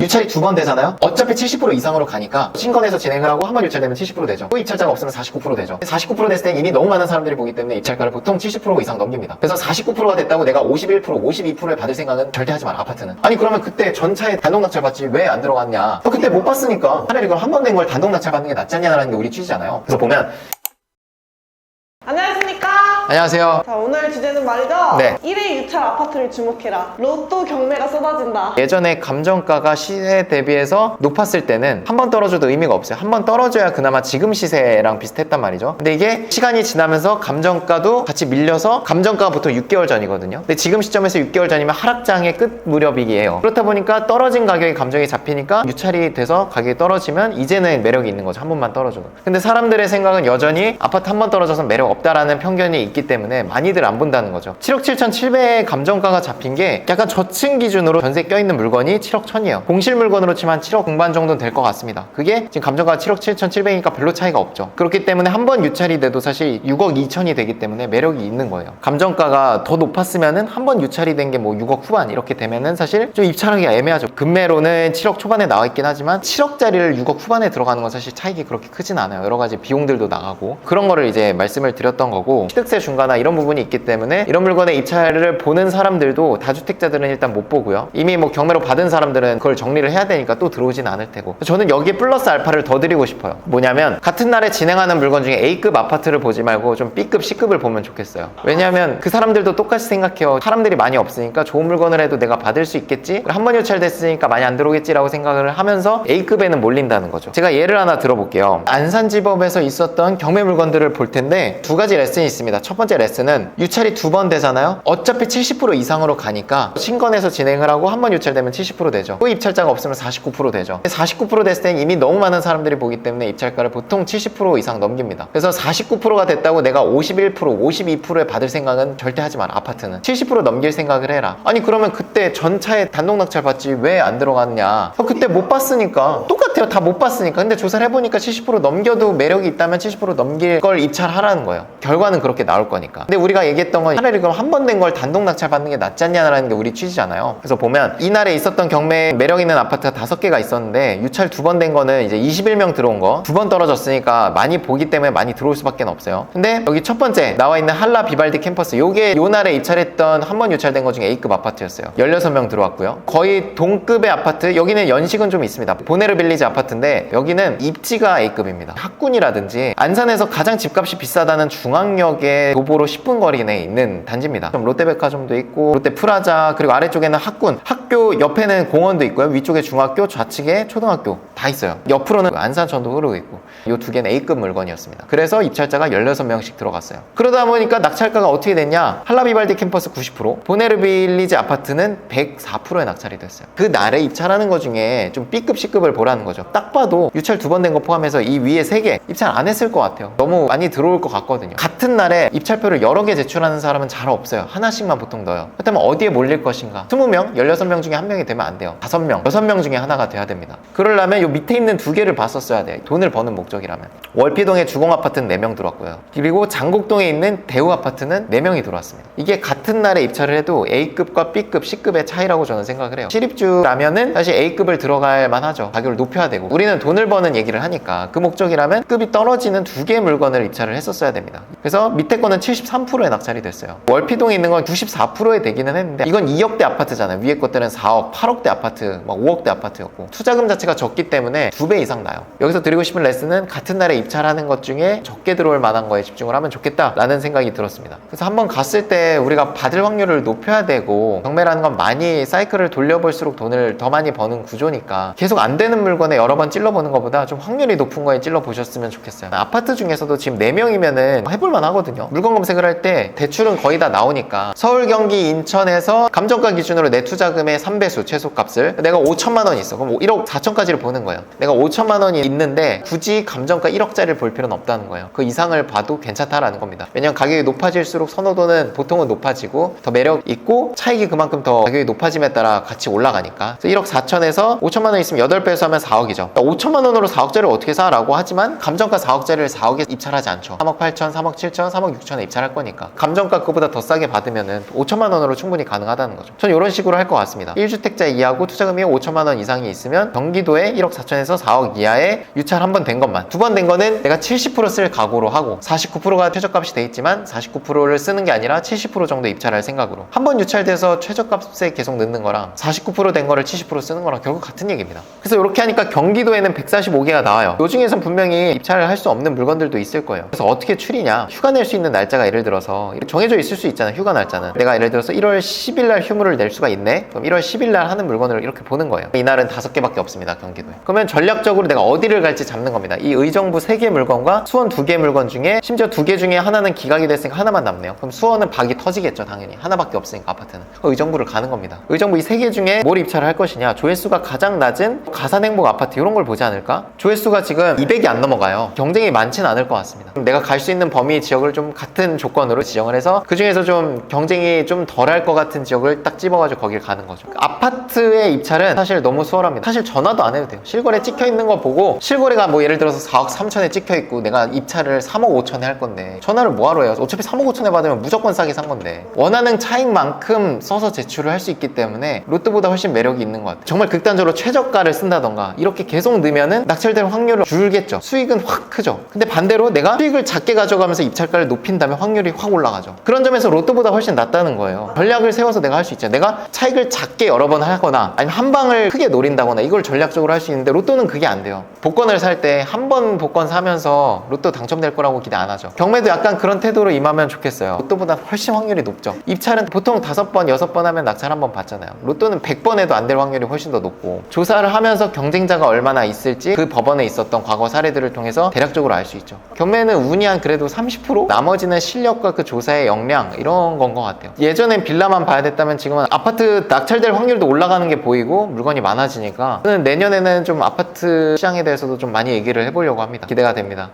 유찰이 2번 되잖아요. 어차피 70% 이상으로 가니까 신건에서 진행을 하고 한 번 유찰되면 70% 되죠. 또 입찰자가 없으면 49% 되죠. 49% 됐을 때 이미 너무 많은 사람들이 보기 때문에 입찰가를 보통 70% 이상 넘깁니다. 그래서 49%가 됐다고 내가 51%, 52%에 받을 생각은 절대 하지 마라. 아파트는. 아니 그러면 그때 전차에 단독 낙찰 받지 왜 안 들어갔냐? 그때 못 봤으니까 차라리 그럼 한 번 된 걸 단독 낙찰 받는 게 낫지 않냐라는 게 우리 취지잖아요. 그래서 보면 안녕하십니까? 안녕하세요. 자, 오늘 주제는 말이죠. 네. 1회 유찰 아파트를 주목해라. 로또 경매가 쏟아진다. 예전에 감정가가 시세 대비해서 높았을 때는 한 번 떨어져도 의미가 없어요. 한 번 떨어져야 그나마 지금 시세랑 비슷했단 말이죠. 근데 이게 시간이 지나면서 감정가도 같이 밀려서 감정가가 보통 6개월 전이거든요. 근데 지금 시점에서 6개월 전이면 하락장의 끝 무렵이에요. 그렇다 보니까 떨어진 가격에 감정이 잡히니까 유찰이 돼서 가격이 떨어지면 이제는 매력이 있는 거죠. 한 번만 떨어져도. 근데 사람들의 생각은 여전히 아파트 한 번 떨어져서 매력 없다라는 편견이 있기 때문에 많이들 안 본다는 거죠. 7억 7,700의 감정가가 잡힌 게 약간 저층 기준으로 전세 껴있는 물건이 7억 1,000이에요. 공실 물건으로 치면 7억 중반 정도는 될 것 같습니다. 그게 지금 감정가가 7억 7,700이니까 별로 차이가 없죠. 그렇기 때문에 한 번 유찰이 돼도 사실 6억 2천이 되기 때문에 매력이 있는 거예요. 감정가가 더 높았으면은 한 번 유찰이 된 게 뭐 6억 후반 이렇게 되면은 사실 좀 입찰하기가 애매하죠. 금매로는 7억 초반에 나와 있긴 하지만 7억짜리를 6억 후반에 들어가는 건 사실 차익이 그렇게 크진 않아요. 여러 가지 비용들도 나가고 그런 거를 이제 말씀을 드렸던 거고, 취득세 중과나 이런 부분이 있기 때문에 이런 물건의 입찰을 보는 사람들도 다주택자들은 일단 못 보고요. 이미 뭐 경매로 받은 사람들은 그걸 정리를 해야 되니까 또 들어오진 않을 테고, 저는 여기에 플러스 알파를 더 드리고 싶어요. 뭐냐면 같은 날에 진행하는 물건 중에 A급 아파트를 보지 말고 좀 B급, C급을 보면 좋겠어요. 왜냐하면 그 사람들도 똑같이 생각해요. 사람들이 많이 없으니까 좋은 물건을 해도 내가 받을 수 있겠지? 한 번 유찰됐으니까 많이 안 들어오겠지라고 생각을 하면서 A급에는 몰린다는 거죠. 제가 예를 하나 들어볼게요. 안산지법에서 있었던 경매 물건들을 볼 텐데 두 가지 레슨이 있습니다. 첫 번째 레슨은 유찰이 2번 되잖아요. 어차피 70% 이상으로 가니까 신건에서 진행을 하고 한 번 유찰되면 70% 되죠. 또 입찰자가 없으면 49% 되죠. 49% 됐을 땐 이미 너무 많은 사람들이 보기 때문에 입찰가를 보통 70% 이상 넘깁니다. 그래서 49%가 됐다고 내가 51%, 52%에 받을 생각은 절대 하지 마라. 아파트는 70% 넘길 생각을 해라. 아니 그러면 그때 전차에 단독 낙찰 받지 왜 안 들어갔냐? 그때 못 봤으니까. 똑같아요. 다 못 봤으니까. 근데 조사를 해보니까 70% 넘겨도 매력이 있다면 70% 넘길 걸 입찰하라는 거예요. 결과는 그렇게 나올 거니까. 근데 우리가 얘기했던 건 차라리 그럼 한 번 된 걸 단독 낙찰 받는 게 낫지 않냐라는 게 우리 취지잖아요. 그래서 보면 이날에 있었던 경매에 매력 있는 아파트가 5개가 있었는데 유찰 2번 된 거는 이제 21명 들어온 거, 2번 떨어졌으니까 많이 보기 때문에 많이 들어올 수밖에 없어요. 근데 여기 첫 번째 나와 있는 한라 비발디 캠퍼스, 요게 요 날에 입찰했던 한 번 유찰된 거 중에 A급 아파트였어요. 16명 들어왔고요. 거의 동급의 아파트, 여기는 연식은 좀 있습니다. 보네르 빌리지 아파트인데 여기는 입지가 A급입니다. 학군이라든지 안산에서 가장 집값이 비싸다는 중앙역의 도보로 10분 거리 내에 있는 단지입니다. 좀 롯데백화점도 있고 롯데 프라자, 그리고 아래쪽에는 학군, 학교 옆에는 공원도 있고요. 위쪽에 중학교, 좌측에 초등학교 다 있어요. 옆으로는 안산천도 흐르고 있고, 이 두 개는 A급 물건이었습니다. 그래서 입찰자가 16명씩 들어갔어요. 그러다 보니까 낙찰가가 어떻게 됐냐? 한라비발디 캠퍼스 90%, 보네르 빌리지 아파트는 104%의 낙찰이 됐어요. 그 날에 입찰하는 거 중에 좀 B급, C급을 보라는 거죠. 딱 봐도 유찰 2번 된 거 포함해서 이 위에 3개 입찰 안 했을 것 같아요. 너무 많이 들어올 것 같거든요. 같은 날에 입찰표를 여러 개 제출하는 사람은 잘 없어요. 하나씩만 보통 넣어요. 그렇다면 어디에 몰릴 것인가? 20명, 16명 중에 1명이 되면 안 돼요. 5명, 6명 중에 하나가 돼야 됩니다. 그러려면 요 밑에 있는 2개를 봤었어야 돼. 돈을 버는 목적이라면. 월피동의 주공아파트는 4명 들어왔고요. 그리고 장곡동에 있는 대우아파트는 4명이 들어왔습니다. 이게 같은 날에 입찰을 해도 A급과 B급, C급의 차이라고 저는 생각을 해요. 실입주라면은 사실 A급을 들어갈 만하죠. 가격을 높여야 되고, 우리는 돈을 버는 얘기를 하니까 그 목적이라면 급이 떨어지는 2개의 물건을 입찰을 했었어야 됩니다. 그래서 밑에 거는 73%의 낙찰이 됐어요. 월피동에 있는 건 94%에 되기는 했는데 이건 2억대 아파트잖아요. 위에 것들은 4억, 8억대 아파트, 막 5억대 아파트였고 투자금 자체가 적기 때문에 2배 이상 나요. 여기서 드리고 싶은 레슨은 같은 날에 입찰하는 것 중에 적게 들어올 만한 거에 집중을 하면 좋겠다라는 생각이 들었습니다. 그래서 한번 갔을 때 우리가 받을 확률을 높여야 되고, 경매라는 건 많이 사이클을 돌려볼수록 돈을 더 많이 버는 구조니까 계속 안 되는 물건에 여러 번 찔러보는 것보다 좀 확률이 높은 거에 찔러보셨으면 좋겠어요. 아파트 중에서도 지금 4명이면은 해볼만 하거든요. 물건 검색을 할 때 대출은 거의 다 나오니까 서울, 경기, 인천에서 감정가 기준으로 내 투자금의 3배수 최소값을 내가 5천만 원 있어. 그럼 1억 4천까지를 보는 거예요. 내가 5천만 원이 있는데 굳이 감정가 1억짜리를 볼 필요는 없다는 거예요. 그 이상을 봐도 괜찮다라는 겁니다. 왜냐면 가격이 높아질수록 선호도는 보통은 높아지고 더 매력 있고 차익이 그만큼 더 가격이 높아짐에 따라 같이 올라가니까. 그래서 1억 4천에서 5천만 원 있으면 8배수 하면 4억이죠. 5천만 원으로 4억짜리를 어떻게 사? 라고 하지만 감정가 4억짜리를 4억에 입찰하지 않죠. 3억 8천, 3억 7천, 3억 6천에 입찰할 거니까 감정가 그거보다 더 싸게 받으면은 5천만 원으로 충분히 가능하다는 거죠. 전 이런 식으로 할 것 같습니다. 1주택자 이하고 투자금이 5천만 원 이상이 있으면 경기도에 1억 4천에서 4억 이하에 유찰 한 번 된 것만, 두 번 된 거는 내가 70%쓸 각오로 하고 49%가 최저값이 돼 있지만 49%를 쓰는 게 아니라 70% 정도 입찰할 생각으로 한 번 유찰돼서 최저값에 계속 넣는 거랑 49% 된 거를 70% 쓰는 거랑 결국 같은 얘기입니다. 그래서 이렇게 하니까 경기도에는 145개가 나와요. 요 중에선 분명히 입찰을 할 수 없는 물건들도 있을 거예요. 그래서 어떻게 추리냐, 휴가 낼 수 있는 날짜가 예를 들어서 정해져 있을 수 있잖아요. 휴가 날짜는 내가 예를 들어서 1월 10일 날 휴무를 낼 수가 있네. 그럼 1월 10일 날 하는 물건을 이렇게 보는 거예요. 이날은 5개밖에 없습니다, 경기도에. 그러면 전략적으로 내가 어디를 갈지 잡는 겁니다. 이 의정부 3개 물건과 수원 2개 물건 중에 심지어 2개 중에 하나는 기각이 됐으니까 하나만 남네요. 그럼 수원은 박이 터지겠죠, 당연히. 하나밖에 없으니까 아파트는. 의정부를 가는 겁니다. 의정부 이 3개 중에 뭘 입찰을 할 것이냐, 조회수가 가장 낮은 가산행복 아파트 이런 걸 보지 않을까? 조회수가 지금 200이 안 넘어가요. 경쟁이 많지는 않을 것 같습니다. 내가 갈 수 있는 범위 지역을 좀 같은 조건으로 지정을 해서 그 중에서 좀 경쟁이 좀 덜할 것 같은 지역을 딱 집어가지고 거길 가는 거죠. 아파트의 입찰은 사실 너무 수월합니다. 사실 전화도 안 해도 돼요. 실거래 찍혀 있는 거 보고, 실거래가 뭐 예를 들어서 4억 3천에 찍혀 있고 내가 입찰을 3억 5천에 할 건데 전화를 뭐하러 해요? 어차피 3억 5천에 받으면 무조건 싸게 산 건데 원하는 차익만큼 써서 제출을 할 수 있기 때문에 로또보다 훨씬 매력이 있는 것 같아요. 정말 극단적으로 최저가를 쓴다던가 이렇게 계속 넣으면은 낙찰될 확률은 줄겠죠. 수익은 확 크죠. 근데 반대로 내가 수익을 작게 가져가면서 입찰가를 높인다면 확률이 확 올라가죠. 그런 점에서 로또보다 훨씬 낫다는 거예요. 전략을 세워서 내가 할 수 있죠. 내가 차익을 작게 여러 번 하거나 아니면 한 방을 크게 노린다거나 이걸 전략적으로 할 수 있는데 로또는 그게 안 돼요. 복권을 살 때 한 번 복권 사면서 로또 당첨될 거라고 기대 안 하죠. 경매도 약간 그런 태도로 임하면 좋겠어요. 로또보다 훨씬 확률이 높죠. 입찰은 보통 5번, 6번 하면 낙찰 한 번 받잖아요. 로또는 100번 해도 안 될 확률이 훨씬 더 높고, 조사를 하면서 경쟁자가 얼마나 있을지 그 법원에 있었던 과거 사례들을 통해서 대략적으로 알 수 있죠. 경매는 운이 한 그래도 30%? 나머지는 실력과 그 조사의 역량 이런 건 것 같아요. 예전엔 빌라만 봐야 됐다면 지금은 아파트 낙찰될 확률도 올라가는 게 보이고 물건이 많아지니까 저는 내년에는 좀 아파트 시장에 대해서도 좀 많이 얘기를 해보려고 합니다. 기대가 됩니다.